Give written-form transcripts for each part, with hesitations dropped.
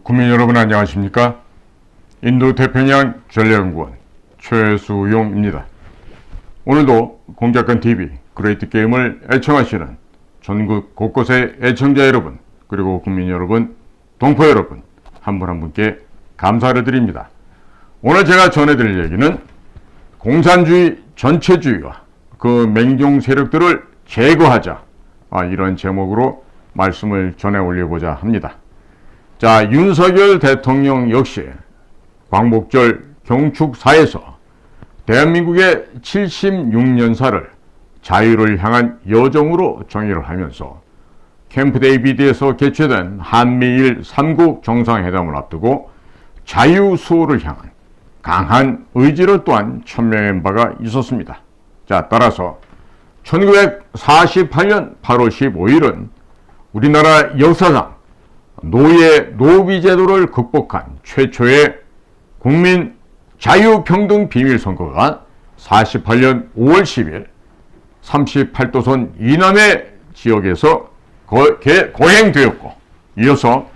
국민 여러분 안녕하십니까? 인도태평양 전략연구원 최수용입니다. 오늘도 공작관TV 그레이트 게임을 애청하시는 전국 곳곳의 애청자 여러분, 그리고 국민 여러분, 동포 여러분 한 분 한 분께 감사를 드립니다. 오늘 제가 전해드릴 얘기는 공산주의 전체주의와 그 맹종 세력들을 제거하자, 이런 제목으로 말씀을 전해 올려보자 합니다. 자, 윤석열 대통령 역시 광복절 경축사에서 대한민국의 76년사를 자유를 향한 여정으로 정의를 하면서 캠프 데이비드에서 개최된 한미일 3국 정상회담을 앞두고 자유수호를 향한 강한 의지를 또한 천명한 바가 있었습니다. 자, 따라서 1948년 8월 15일은 우리나라 역사상 노예 제도를 극복한 최초의 국민 자유평등 비밀선거가 48년 5월 10일 38도선 이남의 지역에서 거행되었고, 이어서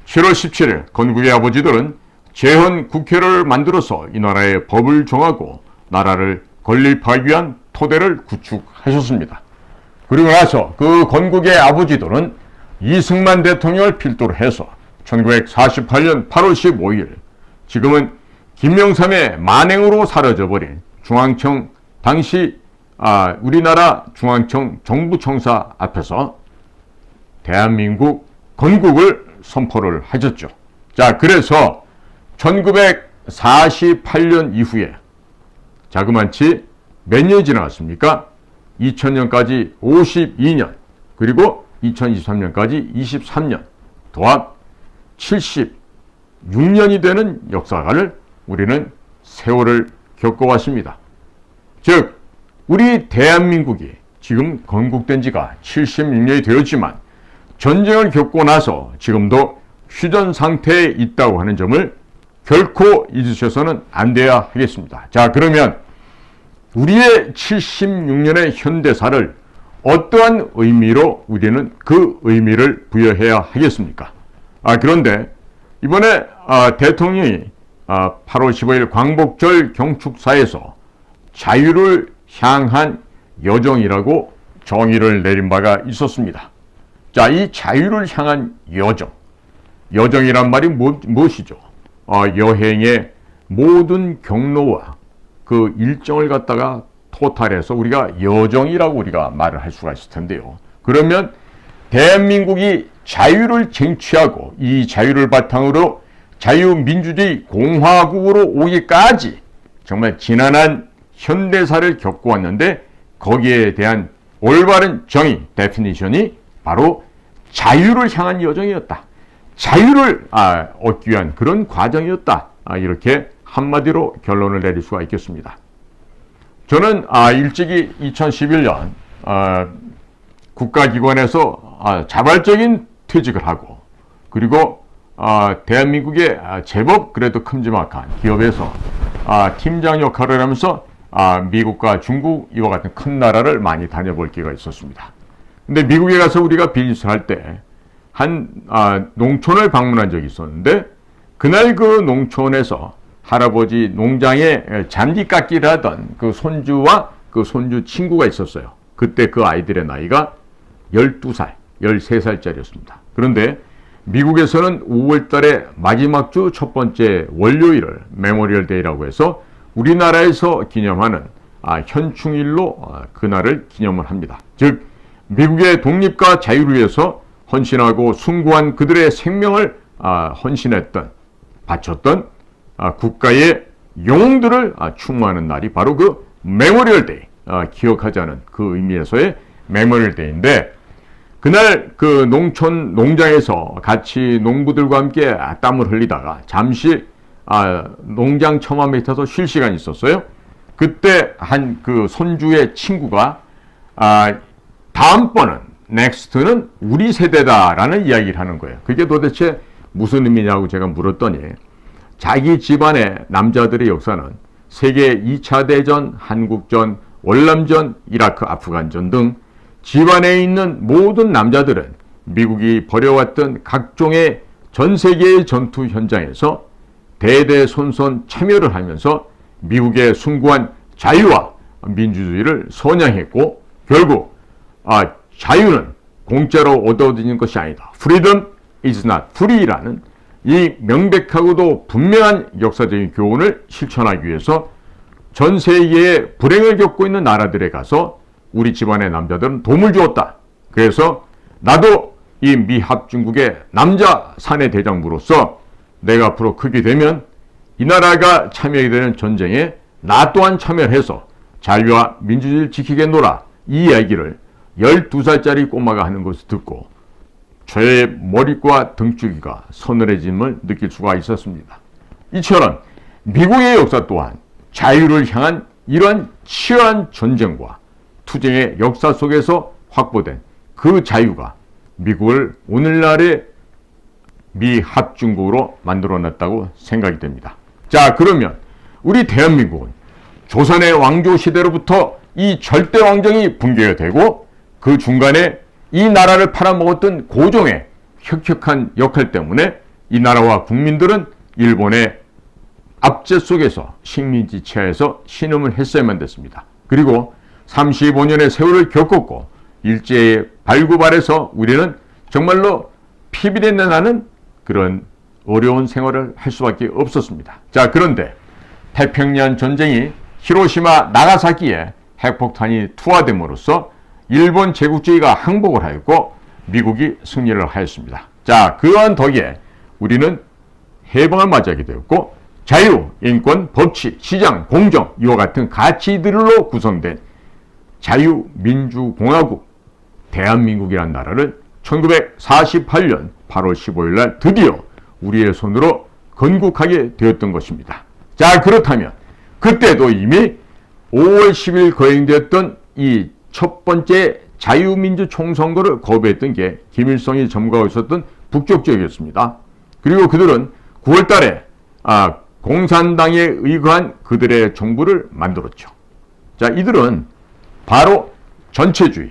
7월 17일 건국의 아버지들은 재헌 국회를 만들어서 이 나라의 법을 정하고 나라를 건립하기 위한 토대를 구축하셨습니다. 그리고 나서 그 건국의 아버지들은 이승만 대통령을 필두로 해서 1948년 8월 15일 지금은 김영삼의 만행으로 사라져버린 중앙청, 당시 우리나라 중앙청 정부청사 앞에서 대한민국 건국을 선포를 하셨죠. 자, 그래서 1948년 이후에 자그만치 몇 년이 지나갔습니까? 2000년까지 52년, 그리고 2023년까지 23년, 도합 76년이 되는 역사를 우리는 세월을 겪어왔습니다. 즉, 우리 대한민국이 지금 건국된 지가 76년이 되었지만 전쟁을 겪고 나서 지금도 휴전 상태에 있다고 하는 점을 결코 잊으셔서는 안 돼야 하겠습니다. 자, 그러면 우리의 76년의 현대사를 어떠한 의미로 우리는 그 의미를 부여해야 하겠습니까? 그런데 이번에 대통령이 8월 15일 광복절 경축사에서 자유를 향한 여정이라고 정의를 내린 바가 있었습니다. 자, 이 자유를 향한 여정이란 말이 무엇이죠? 여행의 모든 경로와 그 일정을 갖다가 토탈해서 우리가 여정이라고 우리가 말을 할 수가 있을 텐데요. 그러면 대한민국이 자유를 쟁취하고 이 자유를 바탕으로 자유민주주의 공화국으로 오기까지 정말 지난한 현대사를 겪어왔는데, 거기에 대한 올바른 정의, 데피니션이 바로 자유를 향한 여정이었다. 자유를 얻기 위한 그런 과정이었다. 이렇게 한마디로 결론을 내릴 수가 있겠습니다. 저는 일찍이 2011년 국가기관에서 자발적인 퇴직을 하고, 그리고 대한민국의 제법 그래도 큼지막한 기업에서 팀장 역할을 하면서 미국과 중국 이와 같은 큰 나라를 많이 다녀볼 기회가 있었습니다. 근데 미국에 가서 우리가 비즈니스를 할 때 한 농촌을 방문한 적이 있었는데, 그날 그 농촌에서 할아버지 농장에 잔디 깎기를 하던 그 손주와 그 손주 친구가 있었어요. 그때 그 아이들의 나이가 12살, 13살짜리였습니다. 그런데 미국에서는 5월 달에 마지막 주 첫 번째 월요일을 메모리얼 데이라고 해서 우리나라에서 기념하는 현충일로 그날을 기념을 합니다. 즉, 미국의 독립과 자유를 위해서 헌신하고 숭고한 그들의 생명을 바쳤던 국가의 영웅들을 추모하는 날이 바로 그 메모리얼 데이, 기억하자는 그 의미에서의 메모리얼 데이인데, 그날 그 농장에서 같이 농부들과 함께 땀을 흘리다가 잠시 농장 처마 밑에서 쉴 시간이 있었어요. 그때 한 그 손주의 친구가 다음번은 넥스트는 우리 세대다라는 이야기를 하는 거예요. 그게 도대체 무슨 의미냐고 제가 물었더니, 자기 집안의 남자들의 역사는 세계 2차 대전, 한국전, 월남전, 이라크, 아프간전 등 집안에 있는 모든 남자들은 미국이 벌여왔던 각종의 전 세계의 전투 현장에서 대대손손 참여를 하면서 미국의 숭고한 자유와 민주주의를 선양했고, 결국 자유는 공짜로 얻어지는 것이 아니다. Freedom is not free라는 이 명백하고도 분명한 역사적인 교훈을 실천하기 위해서 전 세계에 불행을 겪고 있는 나라들에 가서 우리 집안의 남자들은 도움을 주었다. 그래서 나도 이 미합중국의 남자 사내 대장부로서 내가 앞으로 크게 되면 이 나라가 참여하게 되는 전쟁에 나 또한 참여해서 자유와 민주주의를 지키겠노라. 이 이야기를 12살짜리 꼬마가 하는 것을 듣고 저의 머리과 등줄기가 서늘해짐을 느낄 수가 있었습니다. 이처럼 미국의 역사 또한 자유를 향한 이러한 치열한 전쟁과 투쟁의 역사 속에서 확보된 그 자유가 미국을 오늘날의 미합중국으로 만들어냈다고 생각이 됩니다. 자, 그러면 우리 대한민국은 조선의 왕조 시대로부터 이 절대 왕정이 붕괴가 되고 그 중간에 이 나라를 팔아먹었던 고종의 혁혁한 역할 때문에 이 나라와 국민들은 일본의 압제 속에서 식민지 치하에서 신음을 했어야만 됐습니다. 그리고 35년의 세월을 겪었고 일제의 발구발에서 우리는 정말로 피비린내 나는 그런 어려운 생활을 할 수밖에 없었습니다. 자, 그런데 태평양 전쟁이 히로시마 나가사키에 핵폭탄이 투하됨으로써 일본 제국주의가 항복을 하였고 미국이 승리를 하였습니다. 자, 그러한 덕에 우리는 해방을 맞이하게 되었고 자유, 인권, 법치, 시장, 공정 이와 같은 가치들로 구성된 자유민주공화국 대한민국이라는 나라를 1948년 8월 15일 날 드디어 우리의 손으로 건국하게 되었던 것입니다. 자, 그렇다면 그때도 이미 5월 10일 거행되었던 이 첫 번째 자유민주 총선거를 거부했던 게 김일성이 점거하고 있었던 북쪽 지역이었습니다. 그리고 그들은 9월 달에 공산당에 의거한 그들의 정부를 만들었죠. 자, 이들은 바로 전체주의,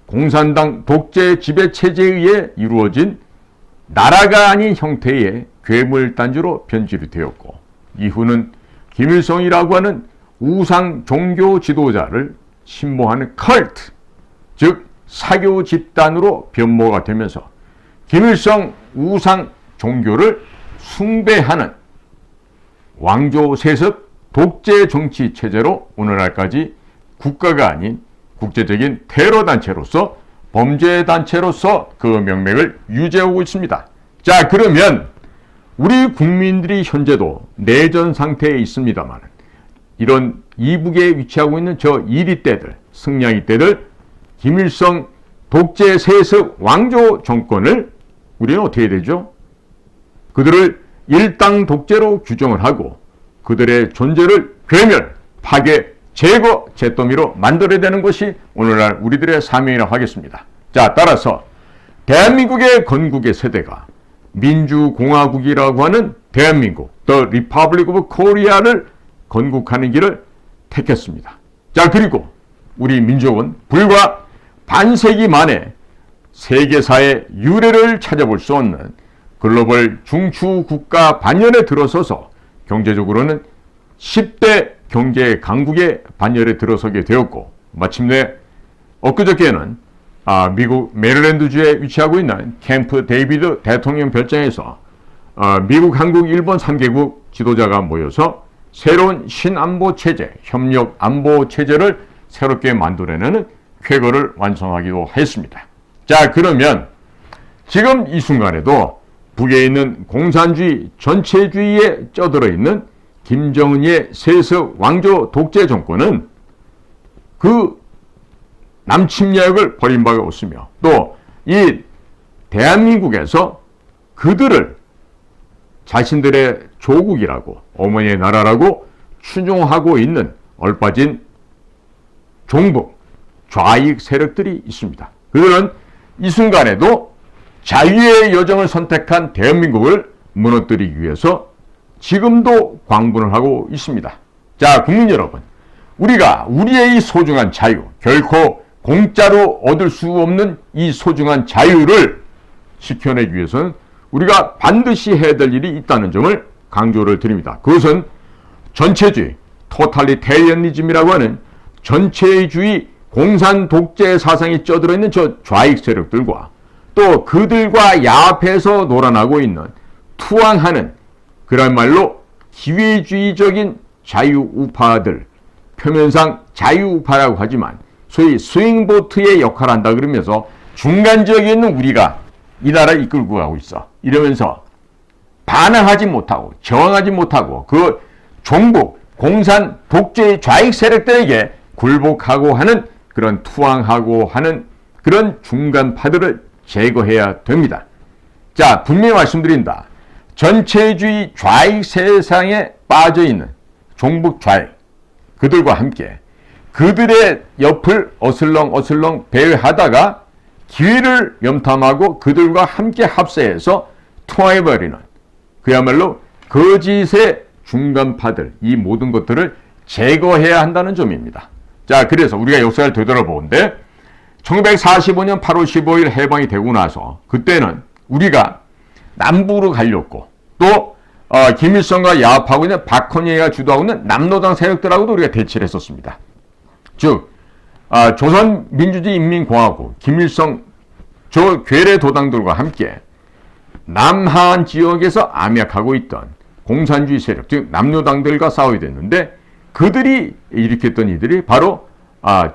공산당 독재 지배 체제에 의해 이루어진 나라가 아닌 형태의 괴물단지로 변질이 되었고, 이후는 김일성이라고 하는 우상 종교 지도자를 신봉하는 컬트, 즉 사교 집단으로 변모가 되면서 김일성 우상 종교를 숭배하는 왕조 세습 독재 정치 체제로 오늘날까지 국가가 아닌 국제적인 테러 단체로서 범죄 단체로서 그 명맥을 유지하고 있습니다. 자, 그러면 우리 국민들이 현재도 내전 상태에 있습니다만 이런 이북에 위치하고 있는 저 이리떼들, 승냥이떼들, 김일성 독재 세습 왕조 정권을 우리는 어떻게 해야 되죠? 그들을 일당 독재로 규정을 하고 그들의 존재를 괴멸, 파괴, 제거, 잿더미로 만들어야 되는 것이 오늘날 우리들의 사명이라고 하겠습니다. 자, 따라서 대한민국의 건국의 세대가 민주공화국이라고 하는 대한민국, The Republic of Korea를 건국하는 길을 택했습니다. 자, 그리고 우리 민족은 불과 반세기 만에 세계사의 유례를 찾아볼 수 없는 글로벌 중추국가 반열에 들어서서 경제적으로는 10대 경제 강국의 반열에 들어서게 되었고, 마침내 엊그저께는 미국 메릴랜드주에 위치하고 있는 캠프 데이비드 대통령 별장에서 미국, 한국, 일본 3개국 지도자가 모여서 새로운 신안보 체제, 협력 안보 체제를 새롭게 만들어내는 쾌거를 완성하기도 했습니다. 자, 그러면 지금 이 순간에도 북에 있는 공산주의 전체주의에 쩌들어 있는 김정은의 세습 왕조 독재 정권은 그 남침략을 벌인 바가 없으며 또 이 대한민국에서 그들을 자신들의 조국이라고, 어머니의 나라라고 추종하고 있는 얼빠진 종북, 좌익 세력들이 있습니다. 그들은 이 순간에도 자유의 여정을 선택한 대한민국을 무너뜨리기 위해서 지금도 광분을 하고 있습니다. 자, 국민 여러분, 우리가 우리의 이 소중한 자유, 결코 공짜로 얻을 수 없는 이 소중한 자유를 지켜내기 위해서는 우리가 반드시 해야 될 일이 있다는 점을 강조를 드립니다. 그것은 전체주의, 토탈리테리언리즘이라고 하는 전체주의 공산 독재 사상이 쩌들어 있는 저 좌익 세력들과 또 그들과 야합해서 놀아나고 있는 투항하는 그런 말로 기회주의적인 자유우파들, 표면상 자유우파라고 하지만 소위 스윙보트의 역할을 한다 그러면서 중간 지역에 있는 우리가 이 나라를 이끌고 가고 있어. 이러면서 반항하지 못하고 저항하지 못하고 그 종북, 공산, 독재의 좌익 세력들에게 굴복하고 하는 그런 투항하고 하는 그런 중간파들을 제거해야 됩니다. 자, 분명히 말씀드린다. 전체주의 좌익 세상에 빠져있는 종북 좌익, 그들과 함께 그들의 옆을 어슬렁어슬렁 배회하다가 기회를 염탐하고 그들과 함께 합세해서 통합해버리는 그야말로 거짓의 중간파들, 이 모든 것들을 제거해야 한다는 점입니다. 자, 그래서 우리가 역사를 되돌아보는데 1945년 8월 15일 해방이 되고 나서 그때는 우리가 남부로 갈렸고 또 김일성과 야합하고 있는 박헌희가 주도하고 있는 남노당 세력들하고도 우리가 대치를 했었습니다. 즉 조선민주주의인민공화국 김일성 저 괴뢰 도당들과 함께 남한 지역에서 암약하고 있던 공산주의 세력, 즉 남노당들과 싸워야 됐는데 그들이 일으켰던 이들이 바로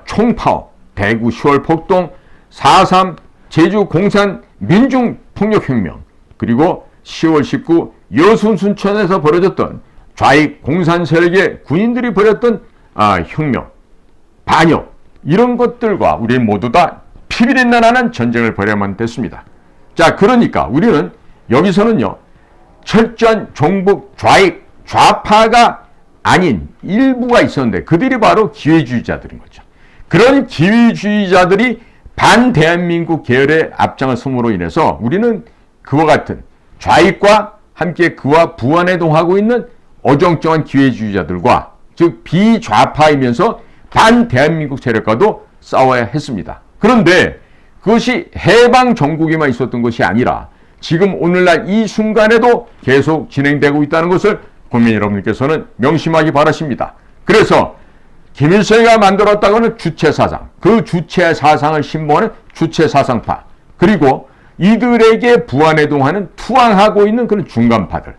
총파업, 대구 10월 폭동, 4.3 제주 공산 민중폭력혁명, 그리고 10월 19 여순 순천에서 벌어졌던 좌익 공산 세력의 군인들이 벌였던 혁명, 반역, 이런 것들과 우리 모두 다 피비린내나는 전쟁을 벌여야만 됐습니다. 자, 그러니까 우리는 여기서는요, 철저한 종북 좌익 좌파가 아닌 일부가 있었는데 그들이 바로 기회주의자들인 거죠. 그런 기회주의자들이 반대한민국 계열의 앞장을 섬으로 인해서 우리는 그와 같은 좌익과 함께 그와 부안해동하고 있는 어정쩡한 기회주의자들과 즉 비좌파이면서 반대한민국 세력과도 싸워야 했습니다. 그런데 그것이 해방 정국에만 있었던 것이 아니라 지금 오늘날 이 순간에도 계속 진행되고 있다는 것을 국민 여러분께서는 명심하기 바라십니다. 그래서 김일성이가 만들었다고 하는 주체사상, 그 주체사상을 신봉하는 주체사상파, 그리고 이들에게 부안해동하는 투항하고 있는 그런 중간파들,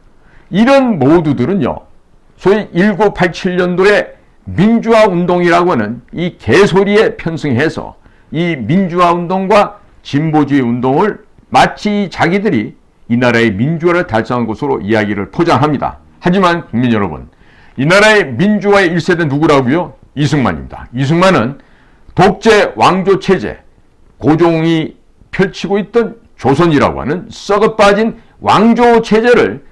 이런 모두들은요, 소위 1987년도에 민주화운동이라고 하는 이 개소리에 편승해서 이 민주화운동과 진보주의 운동을 마치 자기들이 이 나라의 민주화를 달성한 것으로 이야기를 포장합니다. 하지만 국민 여러분, 이 나라의 민주화의 1세대 누구라고요? 이승만입니다. 이승만은 독재 왕조 체제, 고종이 펼치고 있던 조선이라고 하는 썩어 빠진 왕조 체제를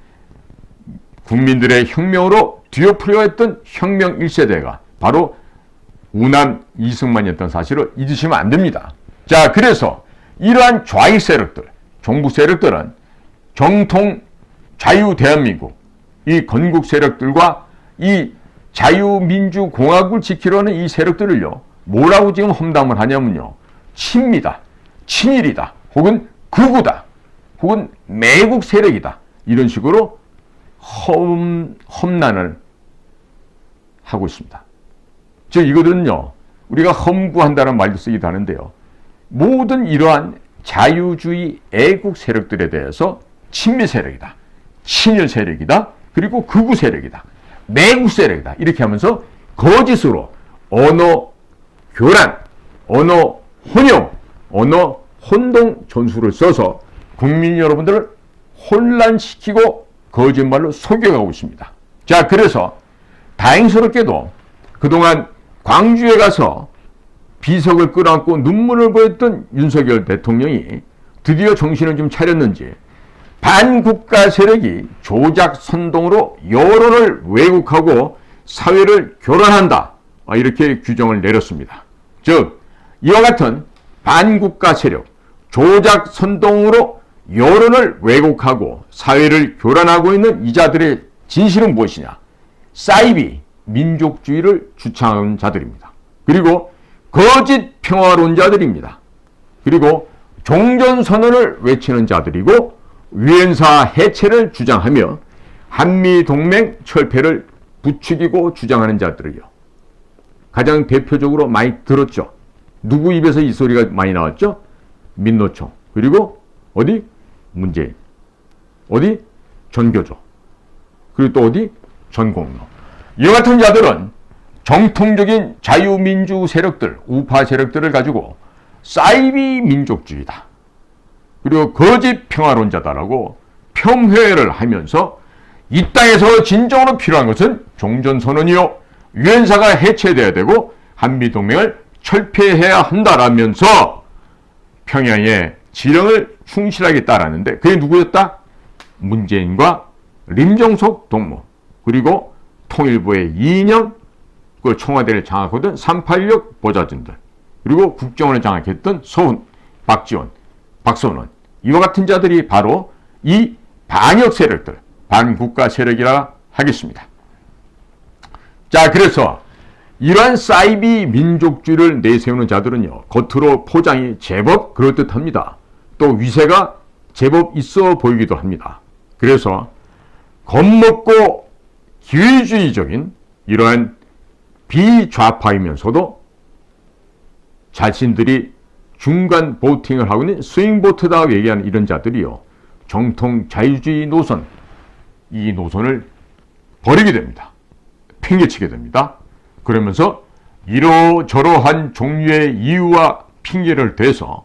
국민들의 혁명으로 뒤엎으려 했던 혁명 1세대가 바로 우남 이승만이었던 사실을 잊으시면 안 됩니다. 자, 그래서 이러한 좌익 세력들, 종북 세력들은 정통 자유대한민국, 이 건국 세력들과 이 자유민주공화국을 지키려 하는 이 세력들을요, 뭐라고 지금 험담을 하냐면요, 친미다, 친일이다, 혹은 극우다, 혹은 매국 세력이다, 이런 식으로 험난을 하고 있습니다. 즉 이거는요, 우리가 험구한다는 말도 쓰기도 하는데요, 모든 이러한 자유주의 애국 세력들에 대해서 친미 세력이다, 친일 세력이다, 그리고 극우 세력이다, 매국 세력이다, 이렇게 하면서 거짓으로 언어 교란, 언어 혼용, 언어 혼동 전술을 써서 국민 여러분들을 혼란시키고 거짓말로 속여가고 있습니다. 자, 그래서 다행스럽게도 그동안 광주에 가서 비석을 끌어안고 눈물을 보였던 윤석열 대통령이 드디어 정신을 좀 차렸는지 반국가 세력이 조작 선동으로 여론을 왜곡하고 사회를 교란한다, 이렇게 규정을 내렸습니다. 즉 이와 같은 반국가 세력, 조작 선동으로 여론을 왜곡하고 사회를 교란하고 있는 이자들의 진실은 무엇이냐? 사이비 민족주의를 주창하는 자들입니다. 그리고 거짓 평화론자들입니다. 그리고 종전선언을 외치는 자들이고 유엔사 해체를 주장하며 한미동맹 철폐를 부추기고 주장하는 자들이요. 가장 대표적으로 많이 들었죠. 누구 입에서 이 소리가 많이 나왔죠? 민노총. 그리고 어디? 문재인. 어디? 전교조. 그리고 또 어디? 전공로. 이와 같은 자들은 정통적인 자유민주 세력들, 우파 세력들을 가지고 사이비 민족주의다. 그리고 거짓 평화론자다라고 폄훼를 하면서 이 땅에서 진정으로 필요한 것은 종전선언이요. 유엔사가 해체돼야 되고 한미동맹을 철폐해야 한다라면서 평양의 지령을 충실하게 따랐는데 그게 누구였다? 문재인과 림정석 동무 그리고 통일부의 이인영 그 청와대를 장악하던 386 보좌진들 그리고 국정원을 장악했던 서훈, 박지원, 박선원 이와 같은 자들이 바로 이 반역 세력들, 반국가 세력이라 하겠습니다. 자, 그래서 이러한 사이비 민족주의를 내세우는 자들은요, 겉으로 포장이 제법 그럴듯합니다. 또 위세가 제법 있어 보이기도 합니다. 그래서 겁먹고 기회주의적인 이러한 비좌파이면서도 자신들이 중간 보팅을 하고 있는 스윙보트다 얘기하는 이런 자들이요, 정통 자유주의 노선, 이 노선을 버리게 됩니다. 팽개치게 됩니다. 그러면서 이러저러한 종류의 이유와 핑계를 대서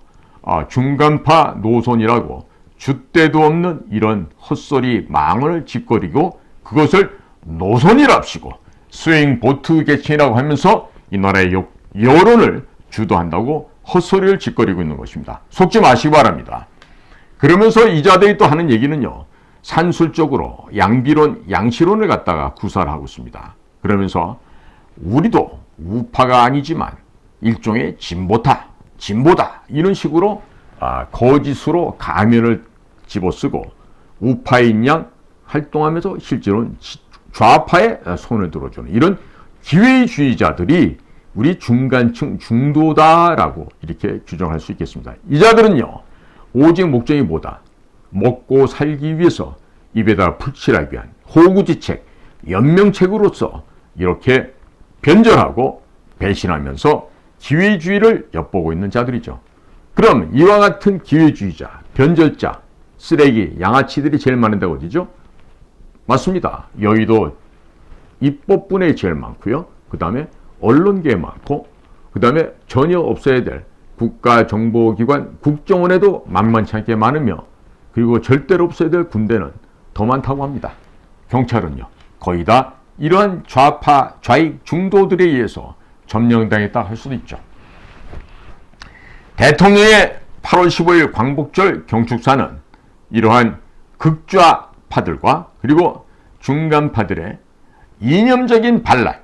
중간파 노선이라고 줏대도 없는 이런 헛소리 망언을 짓거리고 그것을 노선이랍시고 스윙보트 개칭이라고 하면서 이 나라의 여론을 주도한다고 헛소리를 짓거리고 있는 것입니다. 속지 마시기 바랍니다. 그러면서 이 자들이 또 하는 얘기는요, 산술적으로 양비론, 양시론을 갖다가 구사를 하고 있습니다. 그러면서 우리도 우파가 아니지만 일종의 진보다 이런 식으로 거짓으로 가면을 집어쓰고 우파인 양 활동하면서 실제로는 좌파에 손을 들어주는 이런 기회주의자들이 우리 중간층 중도다라고 이렇게 규정할 수 있겠습니다. 이 자들은요, 오직 목적이 뭐다? 먹고 살기 위해서 입에다 풀칠하기 위한 호구지책, 연명책으로서 이렇게 변절하고 배신하면서 기회주의를 엿보고 있는 자들이죠. 그럼 이와 같은 기회주의자, 변절자, 쓰레기, 양아치들이 제일 많은 데가 어디죠? 맞습니다. 여의도 입법부에 제일 많고요. 그 다음에 언론계에 많고 그 다음에 전혀 없어야 될 국가정보기관 국정원에도 만만치 않게 많으며 그리고 절대로 없어야 될 군대는 더 많다고 합니다. 경찰은요. 거의 다 이러한 좌파, 좌익 중도들에 의해서 점령당했다 할 수도 있죠. 대통령의 8월 15일 광복절 경축사는 이러한 극좌파들과 그리고 중간파들의 이념적인 반란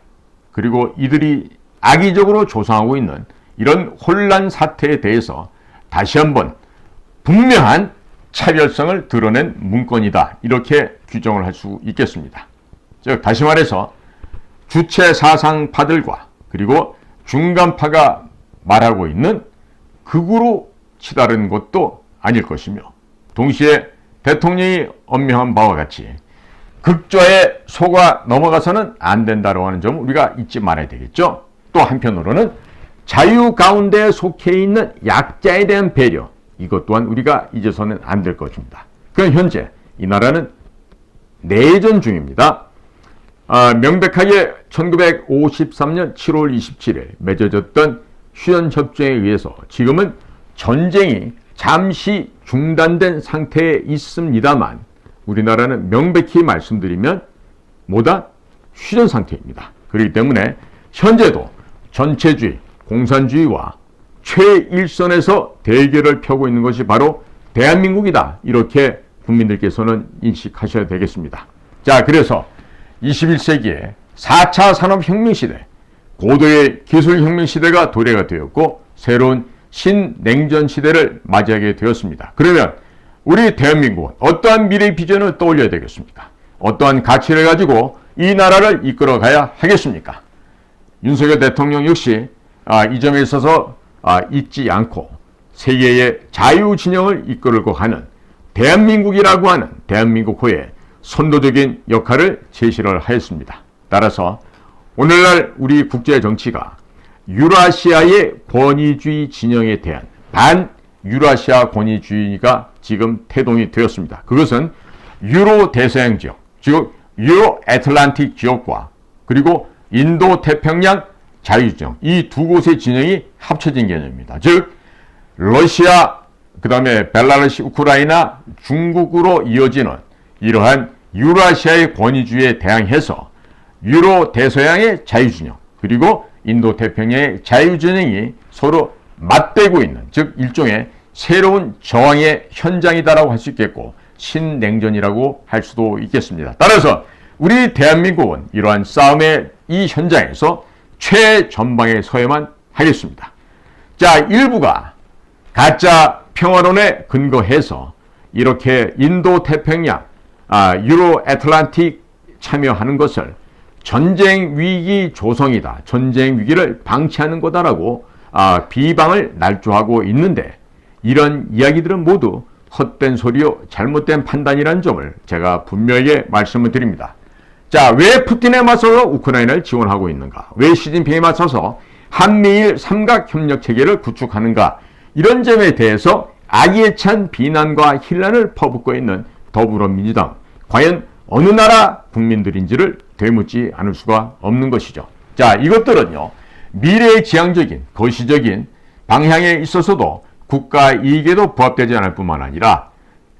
그리고 이들이 악의적으로 조성하고 있는 이런 혼란 사태에 대해서 다시 한번 분명한 차별성을 드러낸 문건이다. 이렇게 규정을 할 수 있겠습니다. 즉 다시 말해서 주체 사상파들과 그리고 중간파가 말하고 있는 극으로 치달은 것도 아닐 것이며 동시에 대통령이 언명한 바와 같이 극좌에 속아 넘어가서는 안 된다고 하는 점을 우리가 잊지 말아야 되겠죠. 또 한편으로는 자유 가운데 속해 있는 약자에 대한 배려, 이것 또한 우리가 잊어서는 안 될 것입니다. 그럼 현재 이 나라는 내전 중입니다. 명백하게 1953년 7월 27일 맺어졌던 휴전협정에 의해서 지금은 전쟁이 잠시 중단된 상태에 있습니다만 우리나라는 명백히 말씀드리면 뭐다? 휴전 상태입니다. 그렇기 때문에 현재도 전체주의, 공산주의와 최일선에서 대결을 펴고 있는 것이 바로 대한민국이다. 이렇게 국민들께서는 인식하셔야 되겠습니다. 자, 그래서 21세기의 4차 산업혁명 시대, 고도의 기술혁명 시대가 도래가 되었고 새로운 신냉전 시대를 맞이하게 되었습니다. 그러면 우리 대한민국은 어떠한 미래 비전을 떠올려야 되겠습니까? 어떠한 가치를 가지고 이 나라를 이끌어가야 하겠습니까? 윤석열 대통령 역시 이 점에 있어서 잊지 않고 세계의 자유진영을 이끌고 가는 대한민국이라고 하는 대한민국호의 선도적인 역할을 제시를 하였습니다. 따라서 오늘날 우리 국제 정치가 유라시아의 권위주의 진영에 대한 반유라시아 권위주의가 지금 태동이 되었습니다. 그것은 유로 대서양 지역, 즉 유로 애틀란틱 지역과 그리고 인도 태평양 자유지역, 이 두 곳의 진영이 합쳐진 개념입니다. 즉 러시아, 그 다음에 벨라루시, 우크라이나, 중국으로 이어지는 이러한 유라시아의 권위주의에 대항해서 유로 대서양의 자유진영 그리고 인도 태평양의 자유진영이 서로 맞대고 있는, 즉 일종의 새로운 저항의 현장이다라고 할 수 있겠고 신냉전이라고 할 수도 있겠습니다. 따라서 우리 대한민국은 이러한 싸움의 이 현장에서 최전방에 서야만 하겠습니다. 자, 일부가 가짜 평화론에 근거해서 이렇게 인도 태평양, 유로 애틀란틱 참여하는 것을 전쟁 위기 조성이다, 전쟁 위기를 방치하는 거다라고 비방을 날조하고 있는데, 이런 이야기들은 모두 헛된 소리요 잘못된 판단이라는 점을 제가 분명히 말씀을 드립니다. 자, 왜 푸틴에 맞서서 우크라이나를 지원하고 있는가? 왜 시진핑에 맞서서 한미일 삼각협력체계를 구축하는가? 이런 점에 대해서 악의에 찬 비난과 hin난을 퍼붓고 있는 더불어민주당, 과연 어느 나라 국민들인지를 되묻지 않을 수가 없는 것이죠. 자, 이것들은요, 미래지향적인 거시적인 방향에 있어서도 국가 이익에도 부합되지 않을 뿐만 아니라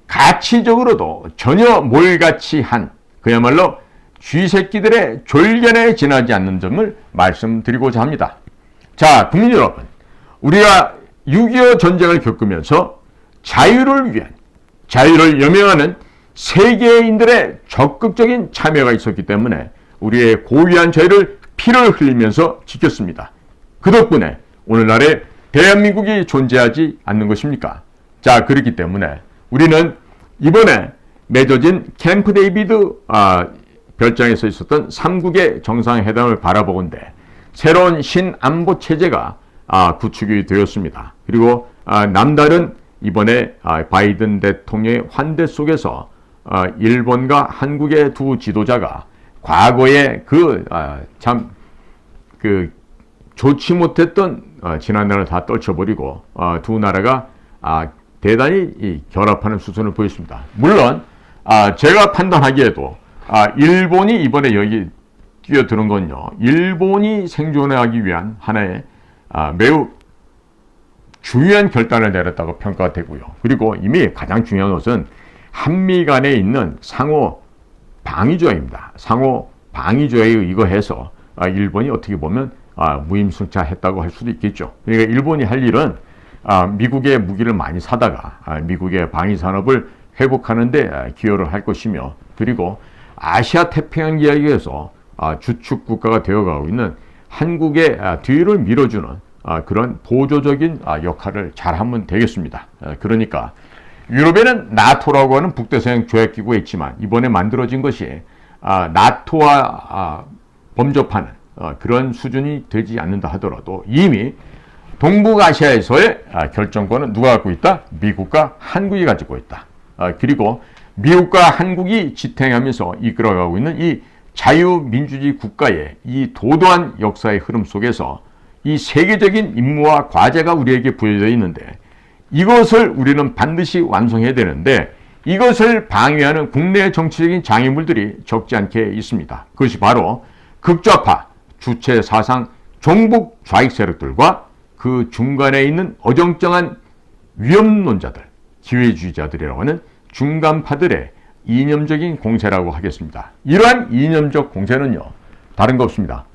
가치적으로도 전혀 몰가치한, 그야말로 쥐새끼들의 졸견에 지나지 않는 점을 말씀드리고자 합니다. 자, 국민 여러분, 우리가 6.25 전쟁을 겪으면서 자유를 위한, 자유를 여명하는 세계인들의 적극적인 참여가 있었기 때문에 우리의 고귀한 자유를 피를 흘리면서 지켰습니다. 그 덕분에 오늘날의 대한민국이 존재하지 않는 것입니까? 자, 그렇기 때문에 우리는 이번에 맺어진 캠프 데이비드 별장에서 있었던 3국의 정상회담을 바라보건대 새로운 신안보 체제가 구축이 되었습니다. 그리고 남다른 이번에 바이든 대통령의 환대 속에서 일본과 한국의 두 지도자가 과거에 좋지 못했던 지난날을 다 떨쳐버리고 두 나라가 대단히 결합하는 수준을 보였습니다. 물론 제가 판단하기에도 일본이 이번에 여기 뛰어드는 건요, 일본이 생존하기 위한 하나의 매우 중요한 결단을 내렸다고 평가가 되고요. 그리고 이미 가장 중요한 것은 한미 간에 있는 상호 방위 조약입니다. 상호 방위 조약에 의거해서 일본이 어떻게 보면 무임승차했다고 할 수도 있겠죠. 그러니까 일본이 할 일은 미국의 무기를 많이 사다가 미국의 방위 산업을 회복하는 데 기여를 할 것이며, 그리고 아시아 태평양 지역에서 주축 국가가 되어가고 있는 한국의 뒤를 밀어주는 그런 보조적인 역할을 잘하면 되겠습니다. 그러니까 유럽에는 나토라고 하는 북대서양 조약기구가 있지만 이번에 만들어진 것이 나토와 범접하는 그런 수준이 되지 않는다 하더라도 이미 동북아시아에서의 결정권은 누가 갖고 있다? 미국과 한국이 가지고 있다. 그리고 미국과 한국이 지탱하면서 이끌어가고 있는 이 자유민주주의 국가의 이 도도한 역사의 흐름 속에서 이 세계적인 임무와 과제가 우리에게 부여되어 있는데, 이것을 우리는 반드시 완성해야 되는데 이것을 방해하는 국내 정치적인 장애물들이 적지 않게 있습니다. 그것이 바로 극좌파, 주체 사상, 종북 좌익 세력들과 그 중간에 있는 어정쩡한 위험론자들, 기회주의자들이라고 하는 중간파들의 이념적인 공세라고 하겠습니다. 이러한 이념적 공세는요, 다른 거 없습니다.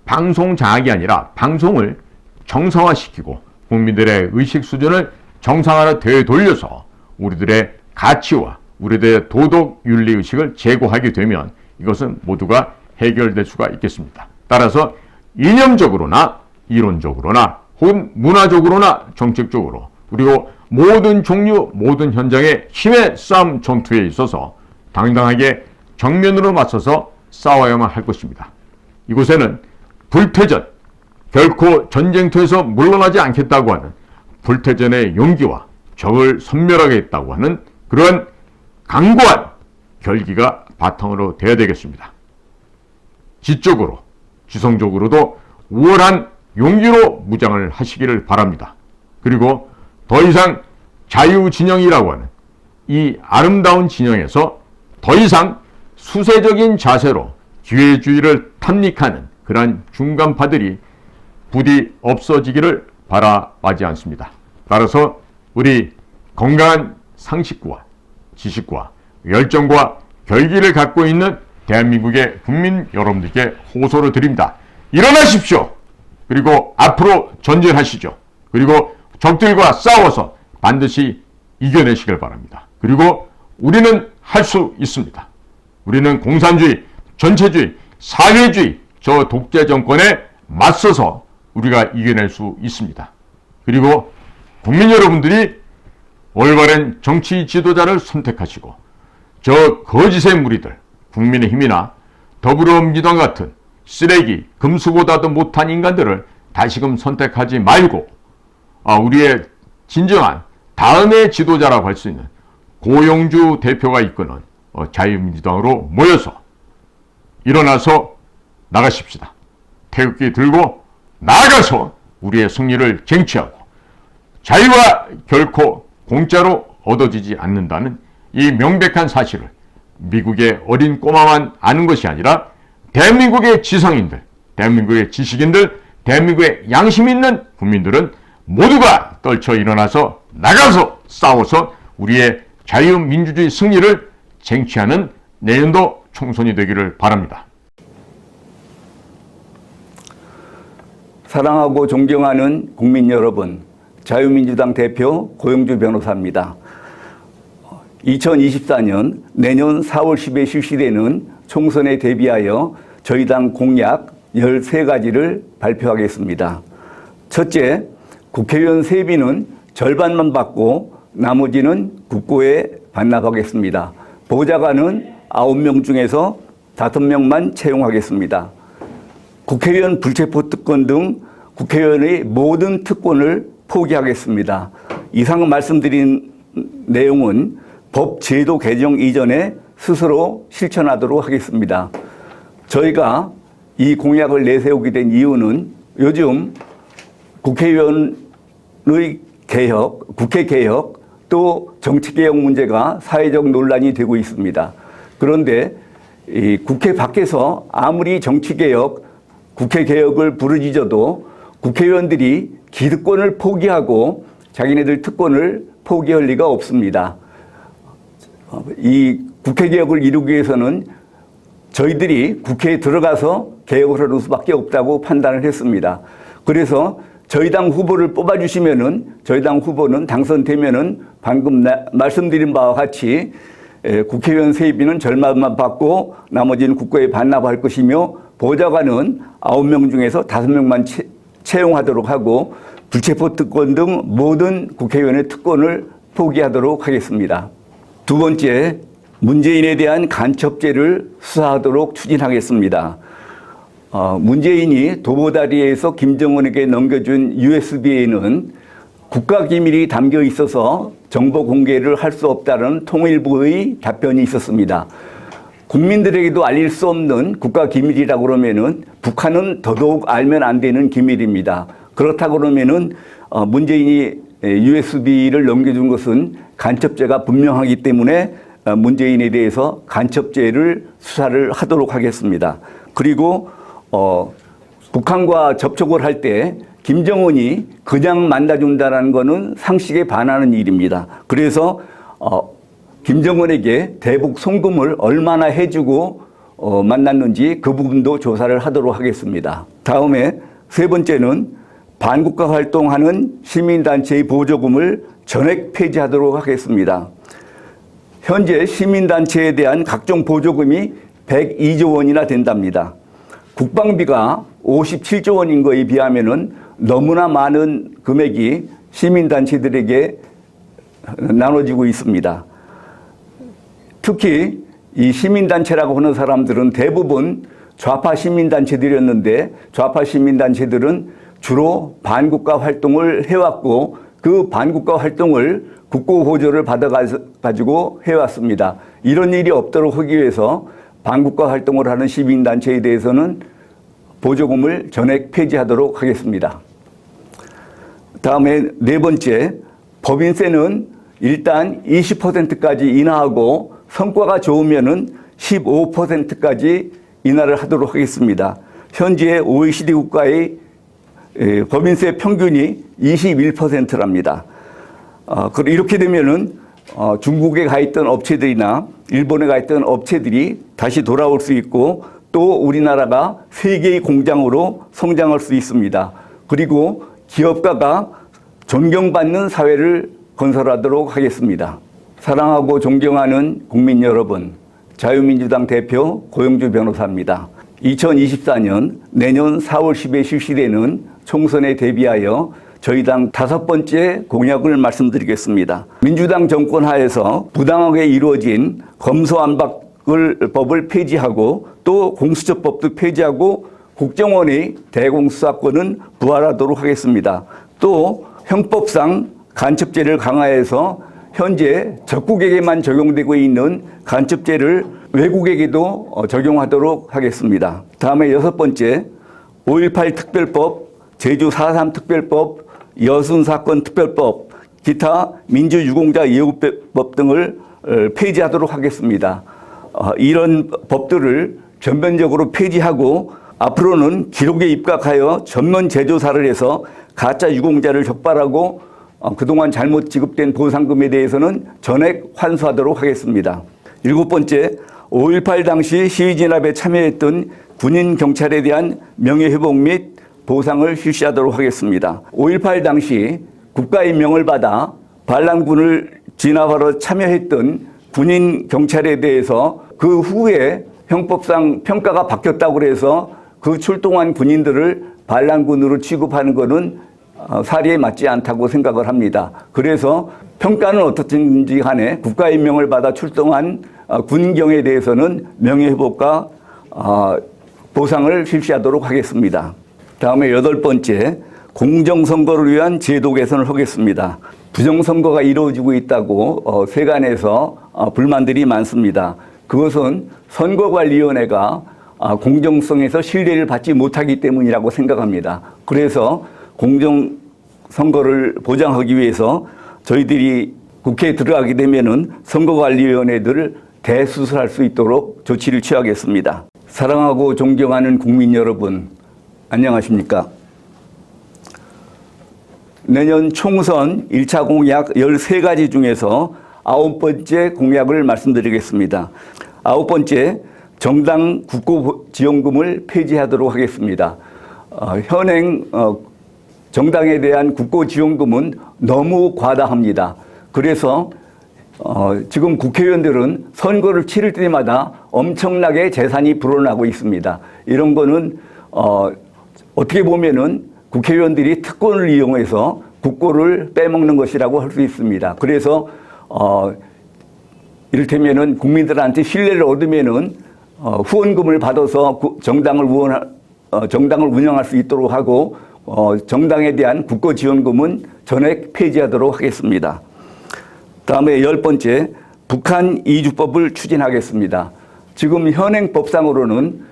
방송 장악이 아니라 방송을 정상화시키고 국민들의 의식 수준을 정상화로 되돌려서 우리들의 가치와 우리들의 도덕 윤리 의식을 제고하게 되면 이것은 모두가 해결될 수가 있겠습니다. 따라서 이념적으로나 이론적으로나 혹은 문화적으로나 정책적으로, 그리고 모든 종류 모든 현장의 힘의 싸움 전투에 있어서 당당하게 정면으로 맞서서 싸워야만 할 것입니다. 이곳에는 불태전, 결코 전쟁터에서 물러나지 않겠다고 하는 불태전의 용기와 적을 섬멸하겠다고 하는 그런 강고한 결기가 바탕으로 되어야 되겠습니다. 지적으로, 지성적으로도 우월한 용기로 무장을 하시기를 바랍니다. 그리고 더 이상 자유진영이라고 하는 이 아름다운 진영에서 더 이상 수세적인 자세로 기회주의를 탐닉하는 그러한 중간파들이 부디 없어지기를 바라지 않습니다. 따라서 우리 건강한 상식과 지식과 열정과 결기를 갖고 있는 대한민국의 국민 여러분들께 호소를 드립니다. 일어나십시오. 그리고 앞으로 전진하시죠. 그리고 적들과 싸워서 반드시 이겨내시길 바랍니다. 그리고 우리는 할 수 있습니다. 우리는 공산주의, 전체주의, 사회주의, 저 독재 정권에 맞서서 우리가 이겨낼 수 있습니다. 그리고 국민 여러분들이 올바른 정치 지도자를 선택하시고 저 거짓의 무리들, 국민의힘이나 더불어민주당 같은 쓰레기, 금수보다도 못한 인간들을 다시금 선택하지 말고 우리의 진정한 다음의 지도자라고 할 수 있는 고용주 대표가 이끄는 자유민주당으로 모여서 일어나서 나가십시다. 태극기 들고 나아가서 우리의 승리를 쟁취하고 자유가 결코 공짜로 얻어지지 않는다는 이 명백한 사실을 미국의 어린 꼬마만 아는 것이 아니라 대한민국의 지성인들, 대한민국의 지식인들, 대한민국의 양심 있는 국민들은 모두가 떨쳐 일어나서 나가서 싸워서 우리의 자유민주주의 승리를 쟁취하는 내년도 총선이 되기를 바랍니다. 사랑하고 존경하는 국민 여러분, 자유민주당 대표 고용주 변호사입니다. 2024년 내년 4월 10일에 실시되는 총선에 대비하여 저희 당 공약 13가지를 발표하겠습니다. 첫째, 국회의원 세비는 절반만 받고 나머지는 국고에 반납하겠습니다. 보좌관은 9명 중에서 5명만 채용하겠습니다. 국회의원 불체포 특권 등 국회의원의 모든 특권을 포기하겠습니다. 이상 말씀드린 내용은 법 제도 개정 이전에 스스로 실천하도록 하겠습니다. 저희가 이 공약을 내세우게 된 이유는 요즘 국회의원의 개혁, 국회 개혁, 또 정치개혁 문제가 사회적 논란이 되고 있습니다. 그런데 이 국회 밖에서 아무리 정치개혁, 국회개혁을 부르짖어도 국회의원들이 기득권을 포기하고 자기네들 특권을 포기할 리가 없습니다. 이 국회개혁을 이루기 위해서는 저희들이 국회에 들어가서 개혁을 하는 수밖에 없다고 판단을 했습니다. 그래서 저희 당 후보를 뽑아주시면은 저희 당 후보는 당선되면은 방금 말씀드린 바와 같이 국회의원 세비는 절반만 받고 나머지는 국고에 반납할 것이며 보좌관은 9명 중에서 5명만 채용하도록 하고 불체포 특권 등 모든 국회의원의 특권을 포기하도록 하겠습니다. 두 번째, 문재인에 대한 간첩죄를 수사하도록 추진하겠습니다. 문재인이 도보다리에서 김정은에게 넘겨준 USB에는 국가기밀이 담겨 있어서 정보 공개를 할 수 없다는 통일부의 답변이 있었습니다. 국민들에게도 알릴 수 없는 국가기밀이라고 그러면은 북한은 더더욱 알면 안 되는 기밀입니다. 그렇다고 그러면은 문재인이 USB를 넘겨준 것은 간첩죄가 분명하기 때문에 문재인에 대해서 간첩죄를 수사를 하도록 하겠습니다. 그리고 북한과 접촉을 할 때 김정은이 그냥 만나준다는 것은 상식에 반하는 일입니다. 그래서 김정은에게 대북 송금을 얼마나 해주고 만났는지 그 부분도 조사를 하도록 하겠습니다. 다음에 세 번째는 반국가 활동하는 시민단체의 보조금을 전액 폐지하도록 하겠습니다. 현재 시민단체에 대한 각종 보조금이 102조 원이나 된답니다. 국방비가 57조 원인 거에 비하면은 너무나 많은 금액이 시민단체들에게 나눠지고 있습니다. 특히 이 시민단체라고 하는 사람들은 대부분 좌파 시민단체들이었는데 좌파 시민단체들은 주로 반국가 활동을 해왔고 그 반국가 활동을 국고 보조를 받아가지고 해왔습니다. 이런 일이 없도록 하기 위해서 반국가 활동을 하는 시민단체에 대해서는 보조금을 전액 폐지하도록 하겠습니다. 다음에 네 번째, 법인세는 일단 20%까지 인하하고 성과가 좋으면은 15%까지 인하를 하도록 하겠습니다. 현재 OECD 국가의 법인세 평균이 21%랍니다. 이렇게 되면은 중국에 가 있던 업체들이나 일본에 가 있던 업체들이 다시 돌아올 수 있고 또 우리나라가 세계의 공장으로 성장할 수 있습니다. 그리고 기업가가 존경받는 사회를 건설하도록 하겠습니다. 사랑하고 존경하는 국민 여러분, 자유민주당 대표 고영주 변호사입니다. 2024년 내년 4월 10일 실시되는 총선에 대비하여 저희 당 5번째 공약을 말씀드리겠습니다. 민주당 정권 하에서 부당하게 이루어진 검수완박을 폐지하고 또 공수처법도 폐지하고 국정원의 대공수사권은 부활하도록 하겠습니다. 또 형법상 간첩죄를 강화해서 현재 적국에게만 적용되고 있는 간첩죄를 외국에게도 적용하도록 하겠습니다. 다음에 6번째, 5.18 특별법, 제주 4.3 특별법, 여순사건 특별법, 기타 민주유공자 예우법 등을 폐지하도록 하겠습니다. 이런 법들을 전면적으로 폐지하고 앞으로는 기록에 입각하여 전면 재조사를 해서 가짜 유공자를 적발하고 그동안 잘못 지급된 보상금에 대해서는 전액 환수하도록 하겠습니다. 7번째, 5.18 당시 시위진압에 참여했던 군인 경찰에 대한 명예회복 및 보상을 실시하도록 하겠습니다. 5.18 당시 국가임명을 받아 반란군을 진압하러 참여했던 군인 경찰에 대해서 그 후에 형법상 평가가 바뀌었다고 해서 그 출동한 군인들을 반란군으로 취급하는 것은 사리에 맞지 않다고 생각을 합니다. 그래서 평가는 어떻든지 간에 국가임명을 받아 출동한 군경에 대해서는 명예회복과 보상을 실시하도록 하겠습니다. 다음에 8번째, 공정선거를 위한 제도 개선을 하겠습니다. 부정선거가 이루어지고 있다고 세간에서 불만들이 많습니다. 그것은 선거관리위원회가 공정성에서 신뢰를 받지 못하기 때문이라고 생각합니다. 그래서 공정선거를 보장하기 위해서 저희들이 국회에 들어가게 되면은 선거관리위원회들을 대수술할 수 있도록 조치를 취하겠습니다. 사랑하고 존경하는 국민 여러분, 안녕하십니까? 내년 총선 1차 공약 13가지 중에서 9번째 공약을 말씀드리겠습니다. 9번째, 정당 국고지원금을 폐지하도록 하겠습니다. 현행 정당에 대한 국고지원금은 너무 과다합니다. 그래서 지금 국회의원들은 선거를 치를 때마다 엄청나게 재산이 불어나고 있습니다. 이런 거는 어떻게 보면은 국회의원들이 특권을 이용해서 국고를 빼먹는 것이라고 할 수 있습니다. 그래서 이를테면은 국민들한테 신뢰를 얻으면은 후원금을 받아서 정당을 운영할 수 있도록 하고 정당에 대한 국고 지원금은 전액 폐지하도록 하겠습니다. 다음에 10번째, 북한 이주법을 추진하겠습니다. 지금 현행 법상으로는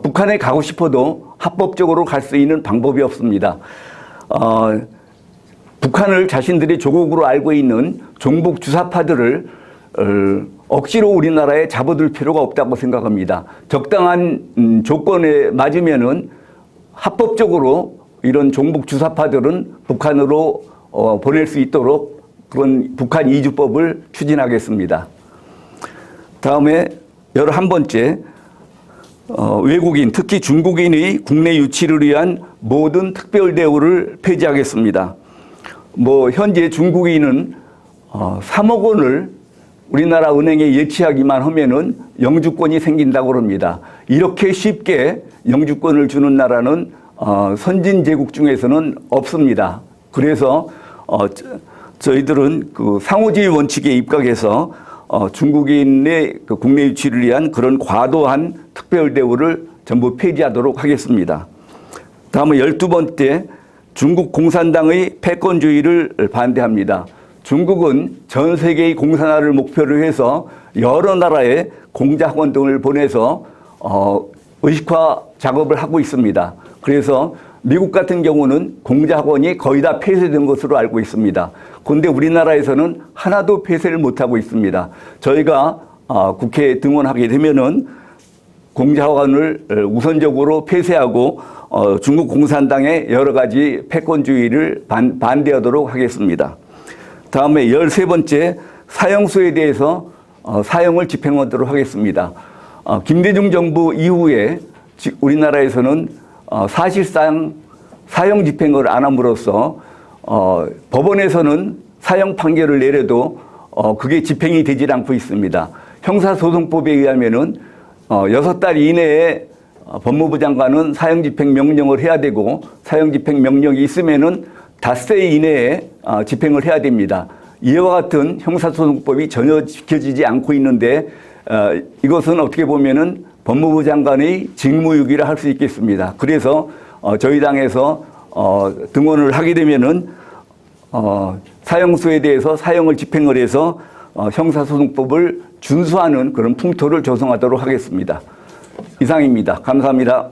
북한에 가고 싶어도 합법적으로 갈 수 있는 방법이 없습니다. 북한을 자신들이 조국으로 알고 있는 종북 주사파들을 억지로 우리나라에 잡아둘 필요가 없다고 생각합니다. 적당한 조건에 맞으면은 합법적으로 이런 종북 주사파들은 북한으로 보낼 수 있도록 그런 북한 이주법을 추진하겠습니다. 다음에 11번째, 외국인, 특히 중국인의 국내 유치를 위한 모든 특별 대우를 폐지하겠습니다. 현재 중국인은 3억 원을 우리나라 은행에 예치하기만 하면은 영주권이 생긴다고 합니다. 이렇게 쉽게 영주권을 주는 나라는 선진제국 중에서는 없습니다. 그래서 저희들은 그 상호주의 원칙에 입각해서 중국인의 그 국내 유치를 위한 그런 과도한 특별 대우를 전부 폐지하도록 하겠습니다. 다음은 12번째, 중국 공산당의 패권주의를 반대합니다. 중국은 전 세계의 공산화를 목표로 해서 여러 나라에 공자학원 등을 보내서 의식화 작업을 하고 있습니다. 그래서 미국 같은 경우는 공자학원이 거의 다 폐쇄된 것으로 알고 있습니다. 그런데 우리나라에서는 하나도 폐쇄를 못하고 있습니다. 저희가 국회에 등원하게 되면은 공자학원을 우선적으로 폐쇄하고 중국 공산당의 여러 가지 패권주의를 반대하도록 하겠습니다. 다음에 13번째, 사형수에 대해서 사형을 집행하도록 하겠습니다. 김대중 정부 이후에 우리나라에서는 사실상 사형 집행을 안 함으로써 법원에서는 사형 판결을 내려도 그게 집행이 되질 않고 있습니다. 형사소송법에 의하면은 6달 이내에 법무부 장관은 사형 집행 명령을 해야 되고 사형 집행 명령이 있으면은 닷새 이내에 집행을 해야 됩니다. 이와 같은 형사소송법이 전혀 지켜지지 않고 있는데 이것은 어떻게 보면은 법무부 장관의 직무유기라 할 수 있겠습니다. 그래서 저희 당에서 등원을 하게 되면은 사형수에 대해서 사형을 집행을 해서 형사소송법을 준수하는 그런 풍토를 조성하도록 하겠습니다. 이상입니다. 감사합니다.